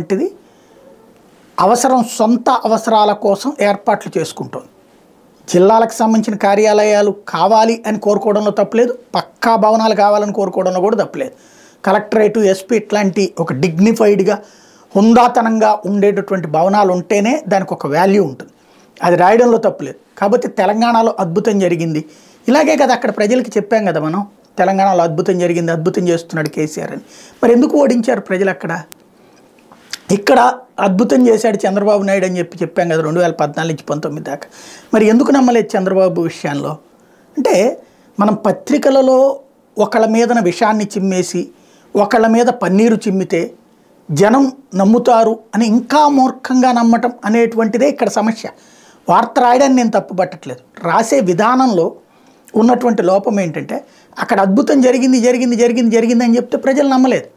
వంటిది అవసరం సొంత అవసరాల కోసం ఏర్పాట్లు చేసుకుంటోంది. జిల్లాలకు సంబంధించిన కార్యాలయాలు కావాలి అని కోరుకోవడంలో తప్పులేదు, పక్కా భవనాలు కావాలని కోరుకోవడంలో కూడా తప్పులేదు. కలెక్టరేటు, ఎస్పీ ఇట్లాంటి ఒక డిగ్నిఫైడ్గా హుందాతనంగా ఉండేటటువంటి భవనాలు ఉంటేనే దానికి ఒక వాల్యూ ఉంటుంది. అది రాయడంలో తప్పులేదు. కాబట్టి తెలంగాణలో అద్భుతం జరిగింది, ఇలాగే కదా అక్కడ ప్రజలకి చెప్పాం కదా మనం, తెలంగాణలో అద్భుతం జరిగింది, అద్భుతం చేస్తున్నాడు కేసీఆర్ అని. మరి ఎందుకు ఓడించారు ప్రజలు అక్కడ? ఇక్కడ అద్భుతం చేశాడు చంద్రబాబు నాయుడు అని చెప్పాం కదా 2014 నుంచి 19 దాకా. మరి ఎందుకు నమ్మలేదు చంద్రబాబు విషయాల్లో? అంటే మనం పత్రికలలో ఒకళ్ళ మీదన విషాన్ని చిమ్మేసి ఒకళ్ళ మీద పన్నీరు చిమ్మితే జనం నమ్ముతారు అని ఇంకా మూర్ఖంగా నమ్మటం అనేటువంటిదే ఇక్కడ సమస్య. వార్త రాయడాన్ని నేను తప్పు పట్టట్లేదు, రాసే విధానంలో ఉన్నటువంటి లోపం ఏంటంటే అక్కడ అద్భుతం జరిగింది జరిగింది జరిగింది జరిగింది అని చెప్తే ప్రజలు నమ్మలేదు,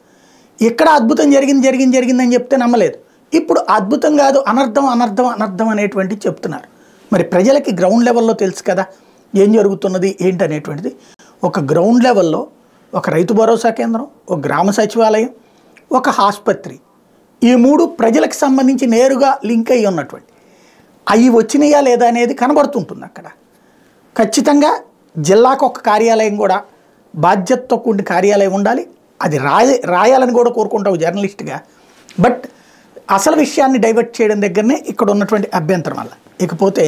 ఇక్కడ అద్భుతం జరిగింది జరిగింది జరిగిందని చెప్తే నమ్మలేదు. ఇప్పుడు అద్భుతం కాదు, అనర్థం అనర్థం అనర్థం అనేటువంటిది చెప్తున్నారు. మరి ప్రజలకి గ్రౌండ్ లెవెల్లో తెలుసు కదా ఏం జరుగుతున్నది ఏంటి అనేటువంటిది. ఒక గ్రౌండ్ లెవెల్లో ఒక రైతు భరోసా కేంద్రం, ఒక గ్రామ సచివాలయం, ఒక ఆసుపత్రి, ఈ మూడు ప్రజలకు సంబంధించి నేరుగా లింక్ అయ్యి ఉన్నటువంటి అవి వచ్చినాయా లేదా అనేది కనబడుతుంటుంది అక్కడ. ఖచ్చితంగా జిల్లాకు ఒక కార్యాలయం కూడా బాధ్యతతో కూడిన కార్యాలయం ఉండాలి, అది రాయాలని కూడా కోరుకుంటావు జర్నలిస్ట్గా. బట్ అసలు విషయాన్ని డైవర్ట్ చేయడం దగ్గరనే ఇక్కడ ఉన్నటువంటి అభ్యంతరం వల్ల. ఇకపోతే